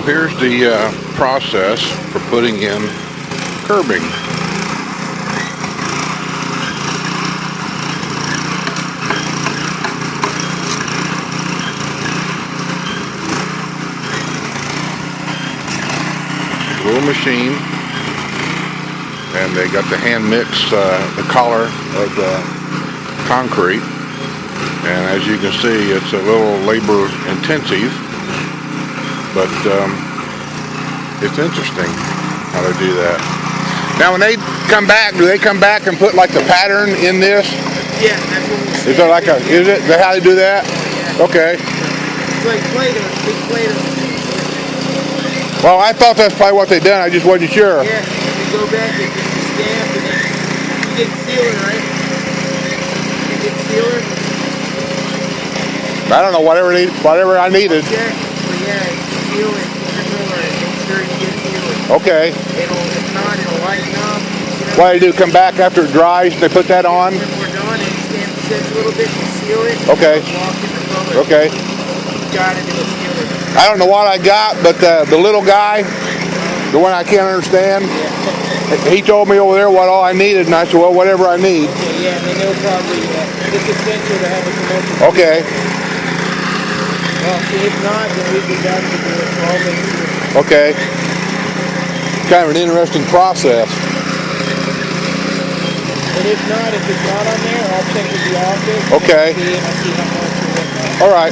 here's the process for putting in curbing. Little machine, and they got the hand mix the color of the concrete, and as you can see, it's a little labor intensive, but it's interesting how they do that. Now when they come back, do they come back and put like the pattern in this? Yeah, that's what we is there like a, is it how they do that? Yeah. Okay. It's like Play-Doh, big Play-Doh. Well, I thought that's probably what they done. I just wasn't sure. Yeah, you go back and you stamp, and then you get sealer, right? You get sealer. I don't know, whatever I needed. Okay, but yeah, seal it, and make sure you get sealer. Okay. If not, it'll lighten up. You know? What do they do? Come back after it dries? They put that on? When we're done, and stamp the edge a little bit and seal it. Okay. Lock in the color. Okay. You got it, it'll seal it. I don't know what I got, but the little guy, the one I can't understand, he told me over there what all I needed, and I said, well, whatever I need. Okay, yeah, and then they'll probably, it's essential to have a commercial. Okay. Well, see, if not, then we'd be done to do it, so I'll make sure. Okay. Kind of an interesting process. And if not, if it's not on there, I'll check with the office. Okay. And I'll see how much you're looking at. All right.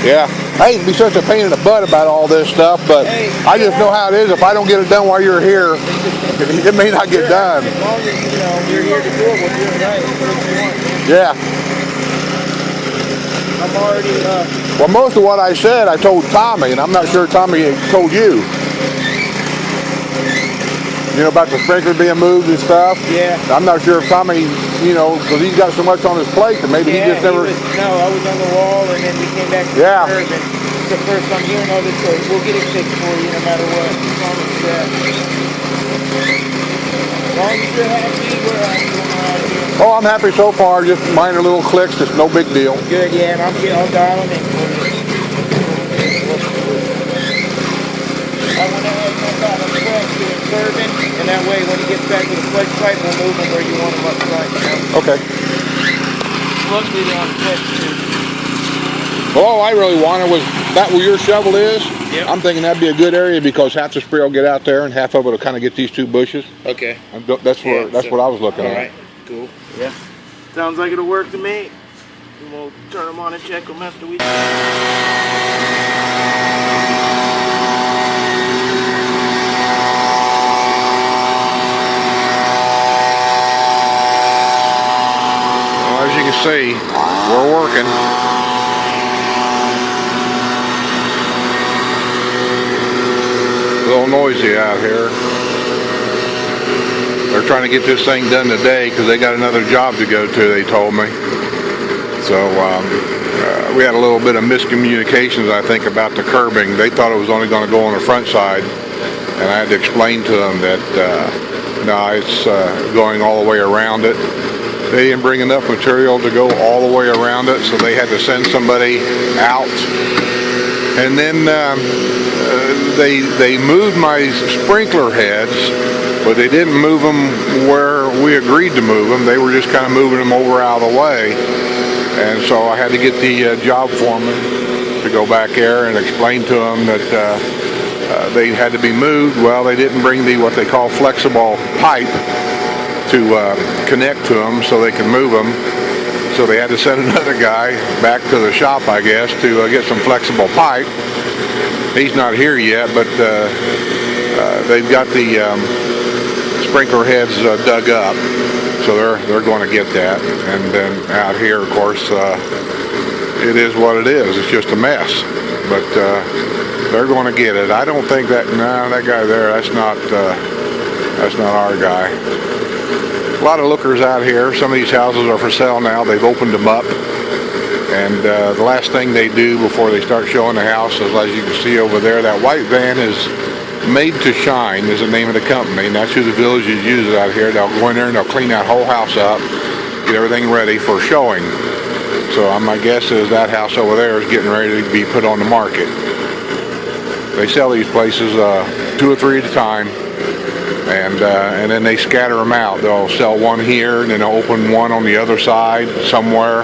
Yeah, I hate to be such a pain in the butt about all this stuff, but I just know how it is. If I don't get it done while you're here, it may not get done. As long as you're here to do it, we'll do it right. That's what you want. Yeah. I'm already. Well, most of what I said, I told Tommy, and I'm not sure Tommy told you. You know, about the sprinkler being moved and stuff? Yeah. I'm not sure if Tommy, you know, because he's got so much on his plate that maybe he just never... No, I was on the wall, and then we came back to the curb, and it's the first I'm hearing of it, so we'll get it fixed for you no matter what. As long as you're happy, we're happy. Oh, I'm happy so far. Just minor little clicks, just no big deal. Good, yeah, and I'll dial them in for you. I went ahead and got a flex to the turbine, and that way when he gets back to the flex pipe, we'll move them where you want them up front, you know? Okay. Luckily they're on flex too. Well, all I really wanted was that where your shovel is. Yep. I'm thinking that'd be a good area because half the spray will get out there and half of it will kind of get these two bushes. Okay. That's what I was looking at. All right. Cool. Yeah. Sounds like it'll work to me. And we'll turn them on and check them after we. As you can see, we're working. A little noisy out here. They're trying to get this thing done today because they got another job to go to, they told me. So we had a little bit of miscommunications, I think, about the curbing. They thought it was only going to go on the front side, and I had to explain to them that no, it's going all the way around it. They didn't bring enough material to go all the way around it, so they had to send somebody out. And then they moved my sprinkler heads, but they didn't move them where we agreed to move them. They were just kind of moving them over out of the way. And so I had to get the job foreman to go back there and explain to them that they had to be moved. Well, they didn't bring what they call flexible pipe to connect to them so they can move them. So they had to send another guy back to the shop, I guess, to get some flexible pipe. He's not here yet, but they've got the sprinkler heads dug up, so they're going to get that. And then out here, of course, it is what it is. It's just a mess, but they're going to get it. I don't think that guy there. That's not our guy. A lot of lookers out here. Some of these houses are for sale now. They've opened them up, and the last thing they do before they start showing the house is, as you can see over there, that white van is Made to Shine is the name of the company, and that's who the Villages uses out here. They'll go in there and they'll clean that whole house up, get everything ready for showing. So So my guess is that house over there is getting ready to be put on the market. They sell these places 2 or 3 at a time, and then they scatter them out. They'll sell one here, and then they'll open one on the other side somewhere.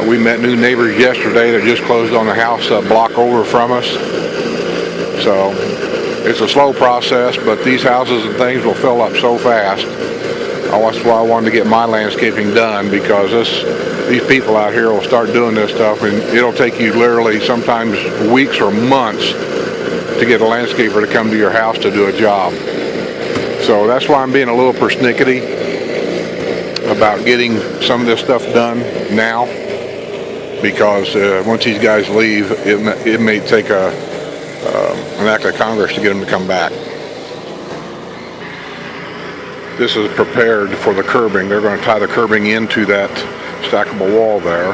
We met new neighbors yesterday that just closed on a house a block over from us. So it's a slow process, but these houses and things will fill up so fast. That's why I wanted to get my landscaping done, because these people out here will start doing this stuff, and it'll take you literally sometimes weeks or months to get a landscaper to come to your house to do a job. So that's why I'm being a little persnickety about getting some of this stuff done now, because once these guys leave, it may take an act of Congress to get them to come back. This is prepared for the curbing. They're going to tie the curbing into that stackable wall there.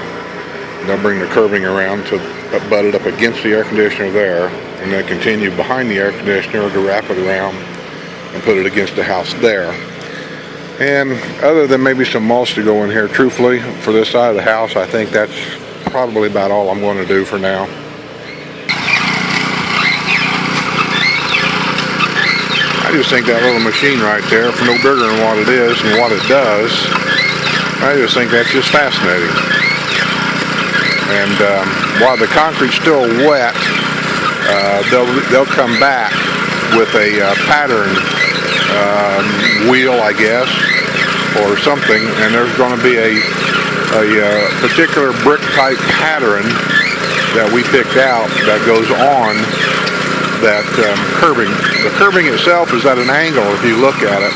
They'll bring the curbing around to butt it up against the air conditioner there, and then continue behind the air conditioner to wrap it around and put it against the house there. And other than maybe some mulch to go in here, truthfully, for this side of the house, I think that's probably about all I'm going to do for now. I just think that little machine right there, for no bigger than what it is and what it does, I just think that's just fascinating. And while the concrete's still wet, they'll come back with a pattern wheel, I guess, or something, and there's going to be a particular brick type pattern that we picked out that goes on that curbing. The curbing itself is at an angle. If you look at it,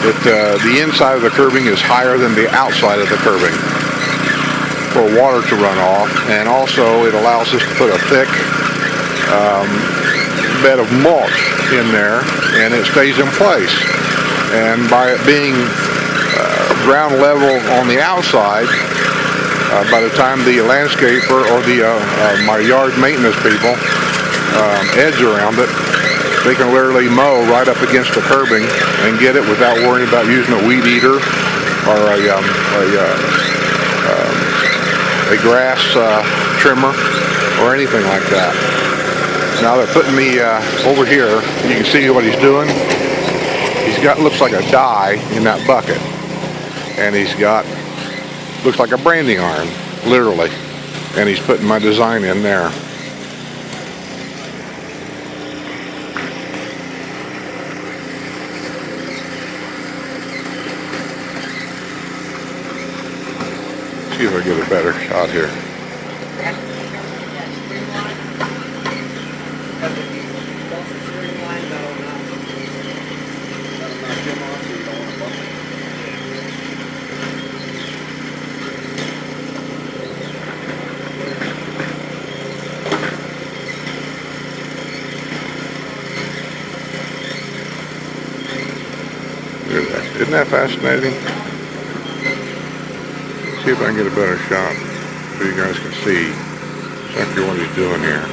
the inside of the curbing is higher than the outside of the curbing for water to run off, and also it allows us to put a thick bed of mulch in there, and it stays in place. And by it being ground level on the outside, by the time the landscaper or my yard maintenance people edge around it, they can literally mow right up against the curbing and get it without worrying about using a weed eater or a grass trimmer or anything like that. Now they're putting me over here. You can see what he's doing. Looks like a dye in that bucket, and he's got, looks like a branding iron, literally, and he's putting my design in there. See if I get a better shot here. Isn't that fascinating? See if I can get a better shot so you guys can see exactly what he's doing here.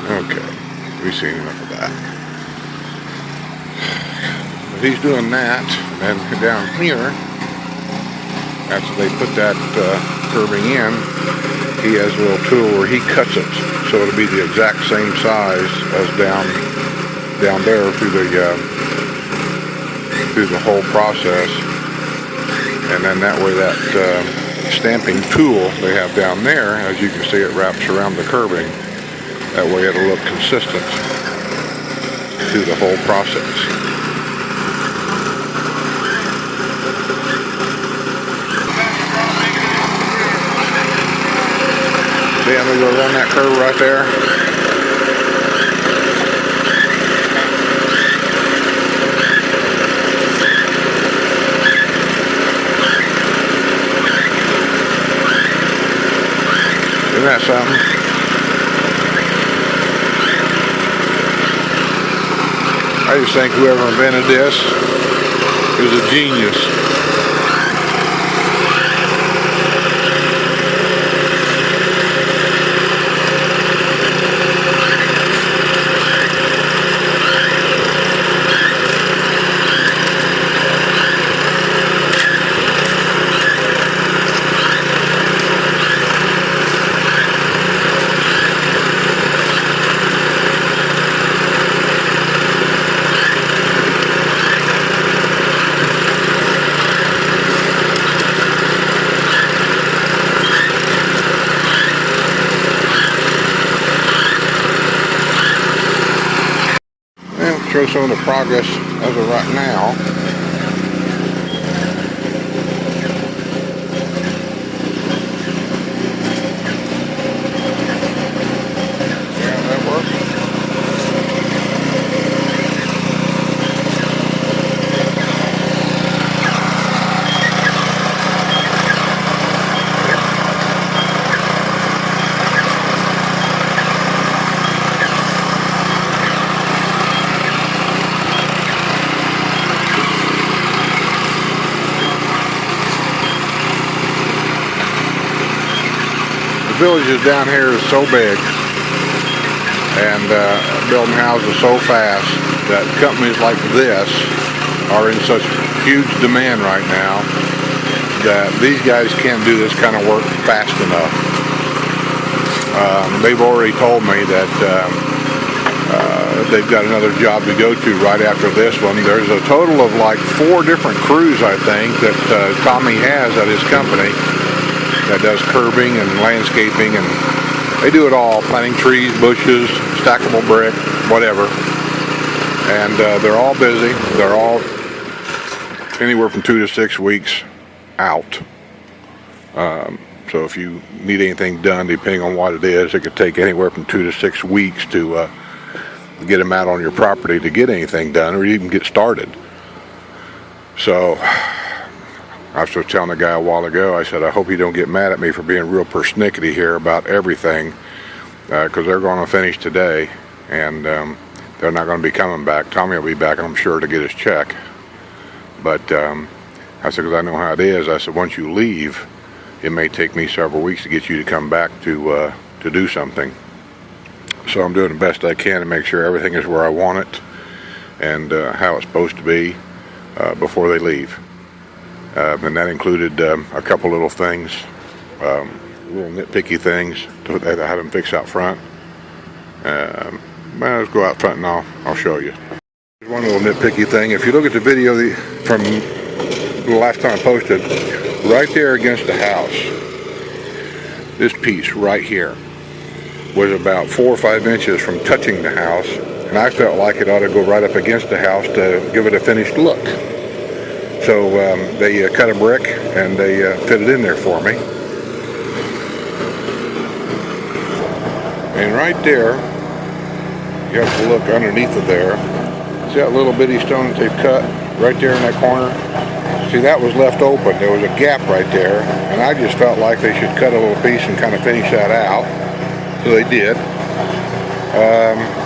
Okay, we've seen enough of that. But he's doing that, and then down here, after they put that curbing in, he has a little tool where he cuts it, so it'll be the exact same size as down there through the whole process. And then that way, that stamping tool they have down there, as you can see, it wraps around the curbing. That way it'll look consistent. through the whole process. See, I'm going to go run that curve right there. Isn't that something? I just think whoever invented this is a genius. Show some of the progress as of right now. Yeah, that works. Villages down here is so big and building houses so fast that companies like this are in such huge demand right now that these guys can't do this kind of work fast enough. They've already told me that they've got another job to go to right after this one. There's a total of like 4 different crews, I think, that Tommy has at his company that does curbing and landscaping, and they do it all, planting trees, bushes, stackable brick, whatever. And they're all busy. They're all anywhere from 2 to 6 weeks out. So if you need anything done, depending on what it is, it could take anywhere from 2 to 6 weeks to get them out on your property to get anything done or even get started. So I was just telling the guy a while ago, I said, I hope you don't get mad at me for being real persnickety here about everything, because they're going to finish today, and they're not going to be coming back. Tommy will be back, I'm sure, to get his check. But I said, because I know how it is, I said, once you leave, it may take me several weeks to get you to come back to do something. So I'm doing the best I can to make sure everything is where I want it and how it's supposed to be before they leave. And that included a couple little things, little nitpicky things that I had them fix out front. Well, let's go out front and I'll show you. There's one little nitpicky thing. If you look at the video from the last time I posted, right there against the house, this piece right here was about 4 or 5 inches from touching the house, and I felt like it ought to go right up against the house to give it a finished look. So they cut a brick and they fit it in there for me. And right there, you have to look underneath of there. See that little bitty stone that they've cut right there in that corner? See, that was left open. There was a gap right there, and I just felt like they should cut a little piece and kind of finish that out. So they did.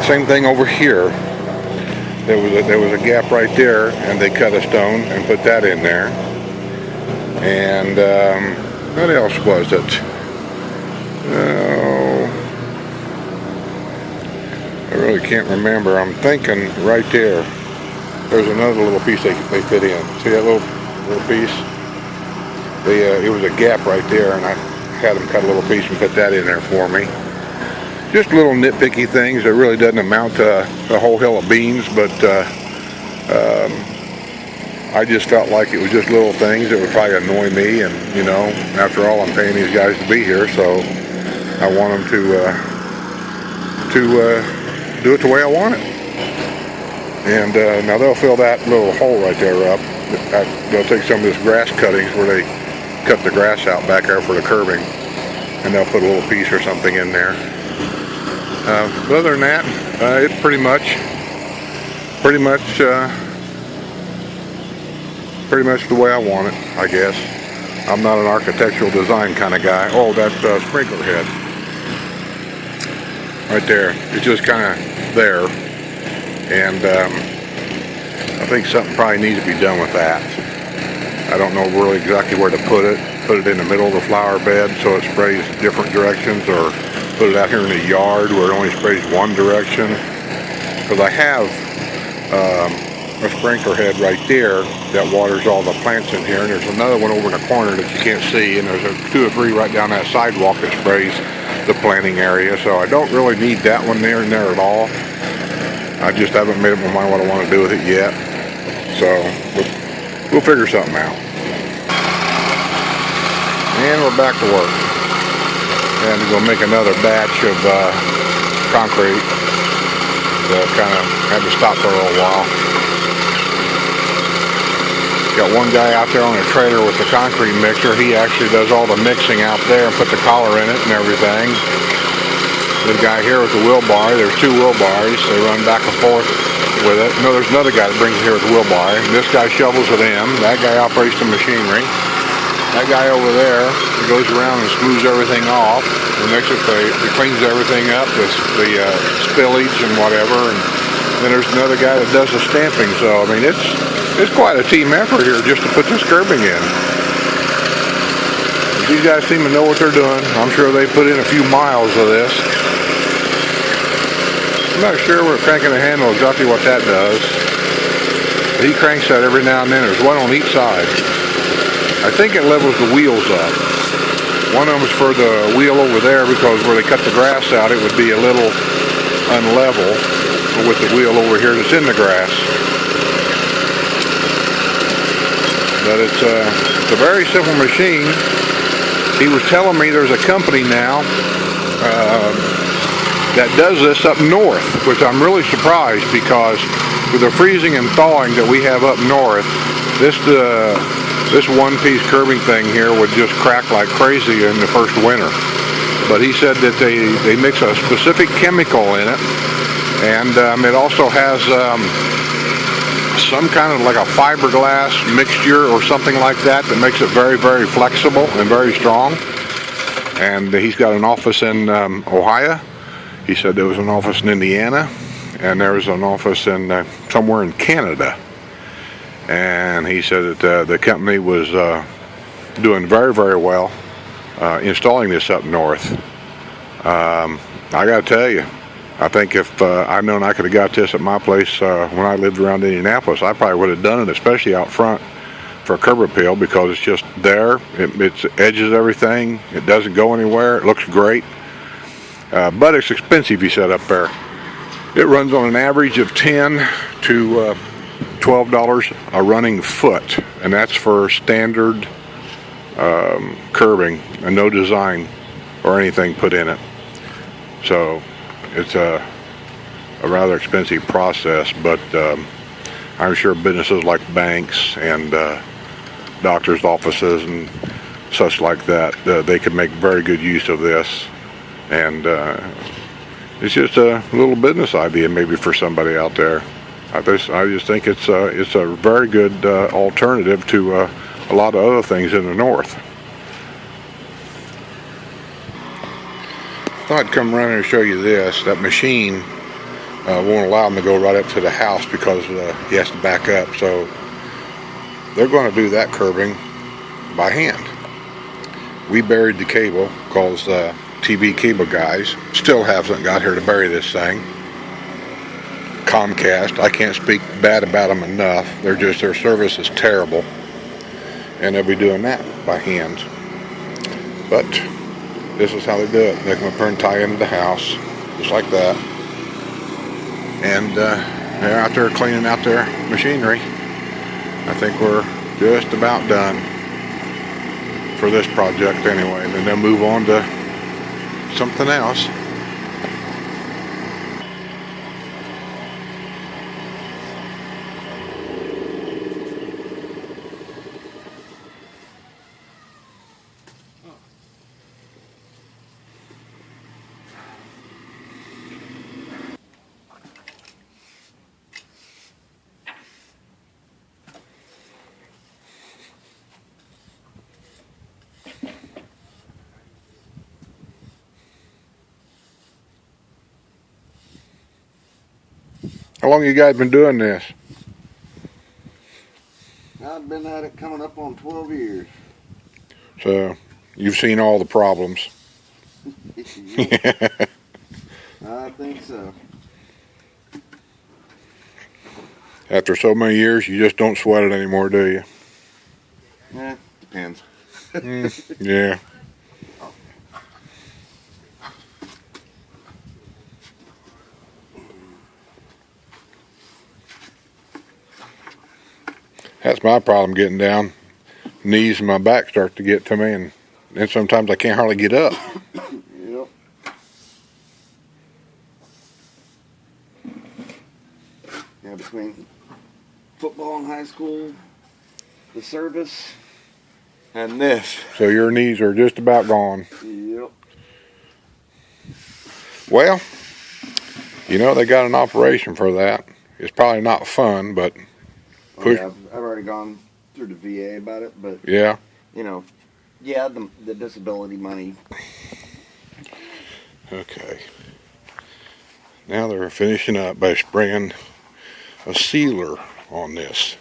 Same thing over here. There was a gap right there, and they cut a stone and put that in there. And what else was it? Oh, I really can't remember. I'm thinking right there. There's another little piece they fit in. See that little piece? It was a gap right there, and I had them cut a little piece and put that in there for me. Just little nitpicky things that really doesn't amount to a whole hill of beans, but I just felt like it was just little things that would probably annoy me, and you know, after all, I'm paying these guys to be here, so I want them to do it the way I want it. And now they'll fill that little hole right there up. They'll take some of this grass cuttings where they cut the grass out back there for the curbing, and they'll put a little piece or something in there. But other than that, it's pretty much the way I want it, I guess. I'm not an architectural design kind of guy. Oh, that sprinkler head right there. It's just kind of there, and I think something probably needs to be done with that. I don't know really exactly where to put it. Put it in the middle of the flower bed so it sprays different directions, or put it out here in the yard where it only sprays one direction. Because I have a sprinkler head right there that waters all the plants in here, and there's another one over in the corner that you can't see, and there's 2 or 3 right down that sidewalk that sprays the planting area. So I don't really need that one there at all. I just haven't made up my mind what I want to do with it yet. So we'll figure something out. And we're back to work. And we're going to make another batch of concrete. So kind of had to stop for a little while. Got one guy out there on a trailer with the concrete mixer. He actually does all the mixing out there and put the collar in it and everything. The guy here with the wheelbarrow, there's 2 wheelbarrows. They run back and forth with it. No, there's another guy that brings it here with the wheelbarrow. This guy shovels it in. That guy operates the machinery. That guy over there, he goes around and smooths everything off. And next he cleans everything up, the spillage and whatever. And then there's another guy that does the stamping. So I mean, it's quite a team effort here just to put this curbing in. These guys seem to know what they're doing. I'm sure they put in a few miles of this. I'm not sure we're cranking the handle exactly what that does. He cranks that every now and then. There's one on each side. I think it levels the wheels up. One of them is for the wheel over there because where they cut the grass out, it would be a little unlevel with the wheel over here that's in the grass. But it's a very simple machine. He was telling me there's a company now that does this up north, which I'm really surprised because with the freezing and thawing that we have up north, this one-piece curbing thing here would just crack like crazy in the first winter. But he said that they mix a specific chemical in it, and it also has some kind of like a fiberglass mixture or something like that makes it very, very flexible and very strong. And he's got an office in Ohio. He said there was an office in Indiana, and there was an office in somewhere in Canada. And he said that the company was doing very, very well installing this up north. I got to tell you, I think if I'd known I could have got this at my place when I lived around Indianapolis, I probably would have done it, especially out front for a curb appeal, because it's just there. It edges everything. It doesn't go anywhere. It looks great. But it's expensive, he said, up there. It runs on an average of $10 to $12 a running foot, and that's for standard curbing and no design or anything put in it. So it's a rather expensive process, but I'm sure businesses like banks and doctors' offices and such like that, they could make very good use of this. And it's just a little business idea maybe for somebody out there. I just think it's a very good alternative to a lot of other things in the north. I thought I'd come around here and show you this. That machine won't allow him to go right up to the house because he has to back up. So they're going to do that curbing by hand. We buried the cable because TV cable guys still haven't got here to bury this thing. Comcast, I can't speak bad about them enough. Their service is terrible, and they'll be doing that by hand. But this is how they do it. They come up here and tie into the house, just like that. And they're out there cleaning out their machinery. I think we're just about done for this project anyway. And then they'll move on to something else. How long you guys been doing this? I've been at it coming up on 12 years. So you've seen all the problems. Yep, I think so. After so many years, you just don't sweat it anymore, do you? Yeah, depends. Yeah. That's my problem getting down. Knees and my back start to get to me, and then sometimes I can't hardly get up. Yep. Yeah, between football in high school, the service, and this. So your knees are just about gone. Yep. Well, you know, they got an operation for that. It's probably not fun, but Oh, yeah, I've already gone through the VA about it, but yeah. you know, yeah, the disability money. Okay. Now they're finishing up by spraying a sealer on this.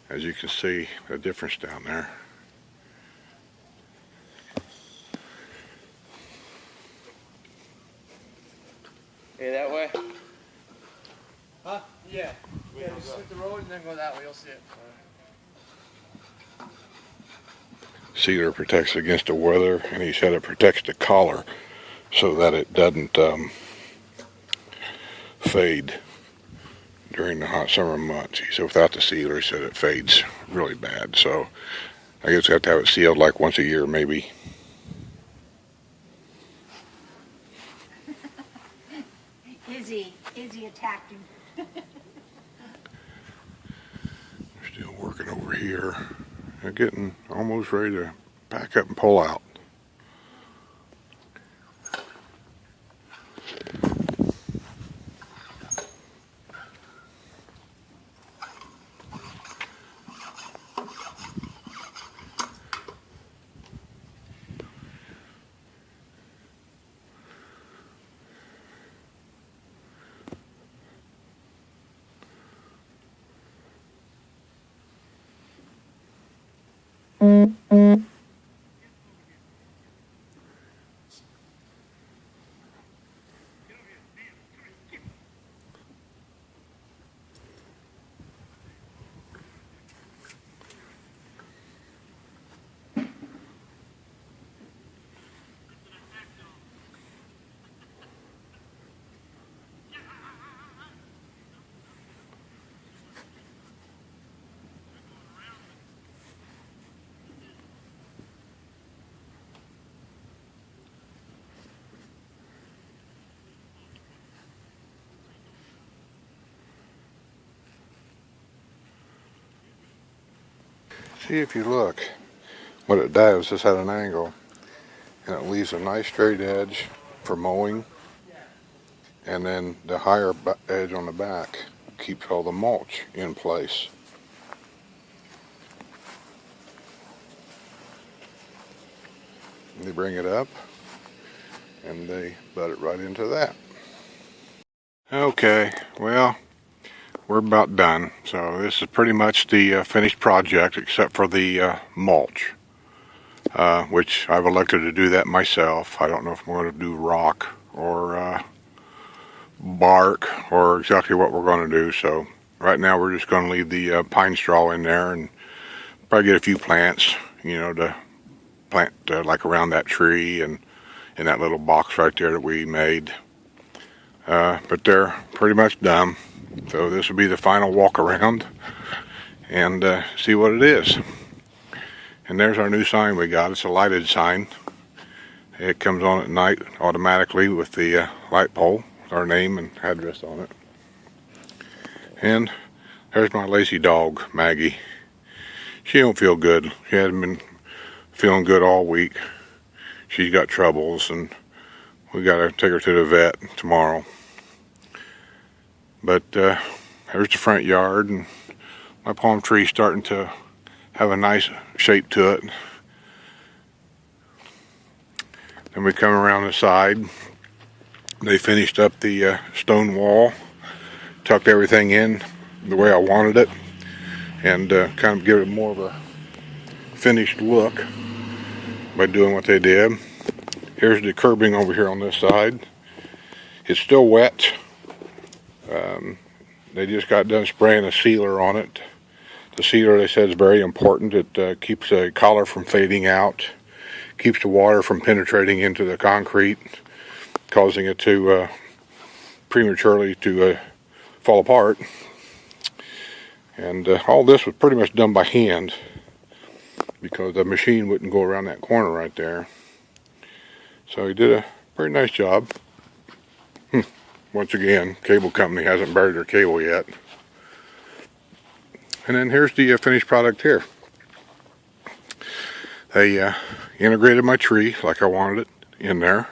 As you can see, the difference down there. Hey, that way? Huh? Yeah. Yeah, just hit the road and then go that way. You'll see it. Sealer protects against the weather, and he said it protects the collar so that it doesn't fade during the hot summer months. He said without the sealer, he said it fades really bad. So I guess we have to have it sealed like once a year maybe. Izzy attacked him. Still working over here. They're getting almost ready to pack up and pull out. See, if you look, what it does is at an angle, and it leaves a nice straight edge for mowing, and then the higher edge on the back keeps all the mulch in place. They bring it up, and they butt it right into that. Okay, well, we're about done. So this is pretty much the finished project, except for the mulch, which I've elected to do that myself. I don't know if I'm going to do rock or bark or exactly what we're going to do. So right now we're just going to leave the pine straw in there and probably get a few plants, you know, to plant like around that tree and in that little box right there that we made. But they're pretty much done. So this will be the final walk around and see what it is. And there's our new sign we got. It's a lighted sign. It comes on at night automatically with the light pole, our name and address on it. And there's my lazy dog, Maggie. She don't feel good. She hasn't been feeling good all week. She's got troubles, and we got to take her to the vet tomorrow. But there's the front yard, and my palm tree's starting to have a nice shape to it. Then we come around the side. They finished up the stone wall, tucked everything in the way I wanted it, and kind of give it more of a finished look by doing what they did. Here's the curbing over here on this side. It's still wet. They just got done spraying a sealer on it. The sealer, they said, is very important. It keeps the collar from fading out, keeps the water from penetrating into the concrete, causing it to prematurely to fall apart. And all this was pretty much done by hand because the machine wouldn't go around that corner right there. So he did a pretty nice job. Once again, cable company hasn't buried their cable yet. And then here's the finished product here. They integrated my tree like I wanted it in there.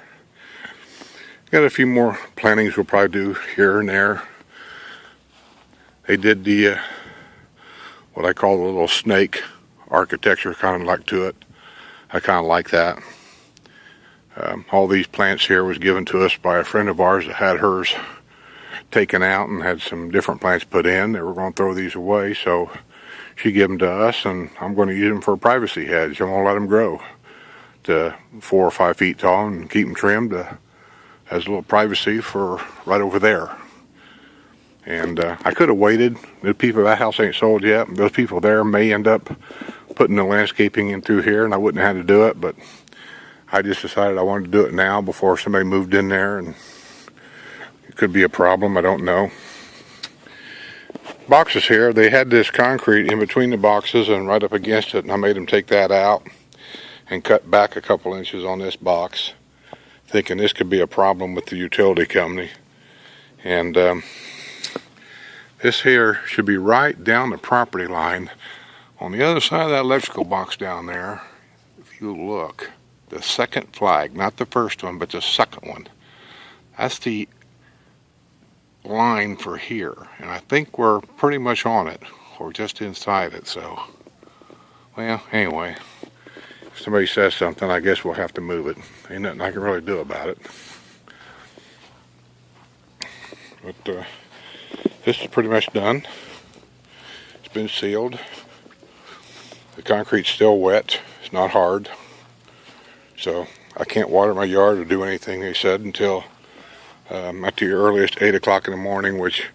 Got a few more plantings we'll probably do here and there. They did the what I call the little snake architecture kind of like to it. I kind of like that. All these plants here was given to us by a friend of ours that had hers taken out and had some different plants put in. They were going to throw these away, so she gave them to us, and I'm going to use them for a privacy hedge. I'm going to let them grow to 4 or 5 feet tall and keep them trimmed as a little privacy for right over there. And I could have waited. The people, that house ain't sold yet. Those people there may end up putting the landscaping in through here, and I wouldn't have had to do it, but I just decided I wanted to do it now before somebody moved in there, and it could be a problem, I don't know. Boxes here, they had this concrete in between the boxes and right up against it, and I made them take that out and cut back a couple inches on this box, thinking this could be a problem with the utility company. And this here should be right down the property line. On the other side of that electrical box down there, if you look, the second flag, not the first one, but the second one, that's the line for here. And I think we're pretty much on it, or just inside it. So, well, anyway, if somebody says something, I guess we'll have to move it. Ain't nothing I can really do about it. But this is pretty much done. It's been sealed. The concrete's still wet. It's not hard. So I can't water my yard or do anything, they said, until at the earliest 8 o'clock in the morning, which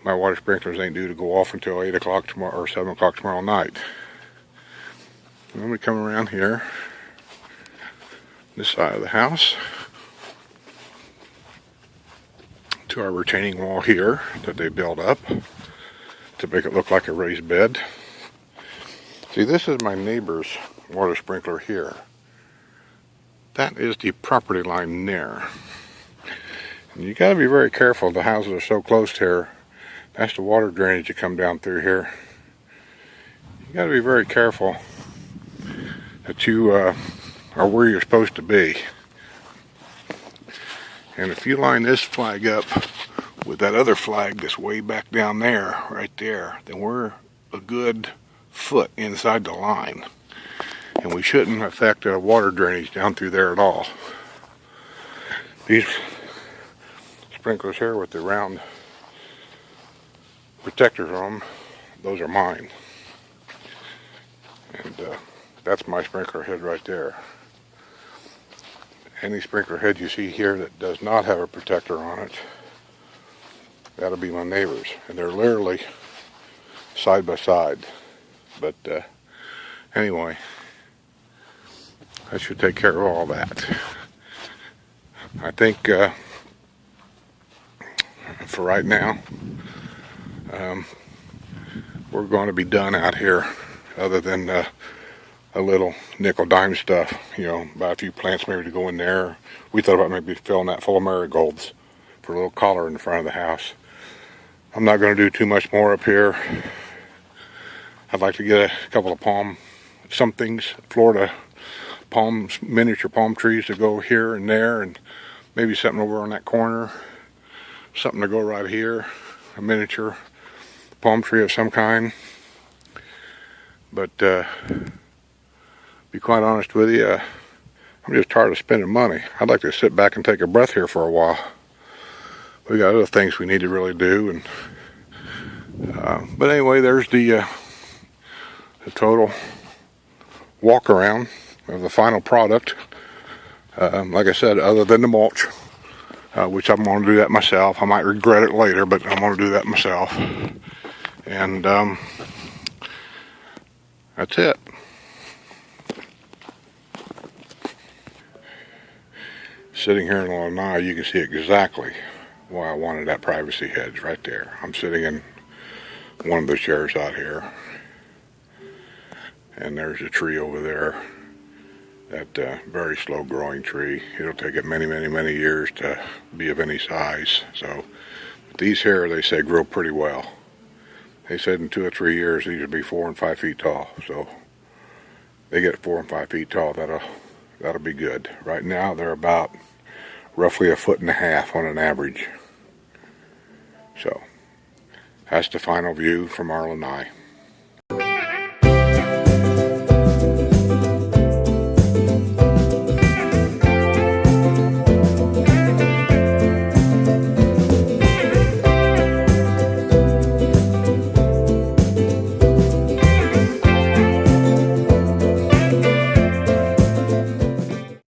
my water sprinklers ain't due to go off until 8 o'clock tomorrow or 7 o'clock tomorrow night. And then we come around here, this side of the house, to our retaining wall here that they built up to make it look like a raised bed. See, this is my neighbor's water sprinkler here. That is the property line there. And you got to be very careful. The houses are so close here. That's the water drainage that come down through here. You got to be very careful that you are where you're supposed to be. And if you line this flag up with that other flag that's way back down there, right there, then we're a good foot inside the line. And we shouldn't affect the water drainage down through there at all. These sprinklers here with the round protectors on them, those are mine. And that's my sprinkler head right there. Any sprinkler head you see here that does not have a protector on it, that'll be my neighbor's. And they're literally side by side. But anyway, that should take care of all that. I think for right now, we're going to be done out here, other than a little nickel dime stuff, you know, buy a few plants maybe to go in there. We thought about maybe filling that full of marigolds for a little collar in the front of the house. I'm not going to do too much more up here. I'd like to get a couple of Florida palms, miniature palm trees to go here and there, and maybe something over on that corner, something to go right here, a miniature palm tree of some kind. But be quite honest with you, I'm just tired of spending money. I'd like to sit back and take a breath here for a while. we got other things we need to really do. And but anyway, there's the total walk around of the final product. Like I said, other than the mulch, which I'm going to do that myself. I might regret it later, but I'm going to do that myself. And that's it. Sitting here in Lanai, you can see exactly why I wanted that privacy hedge right there. I'm sitting in one of the chairs out here, and there's a tree over there, that very slow growing tree. It'll take it many years to be of any size. So these here, they say, grow pretty well. They said in 2 or 3 years these will be 4 and 5 feet tall. So they get 4 and 5 feet tall, that'll be good. Right now they're about roughly 1.5 feet on an average. So that's the final view from our lanai.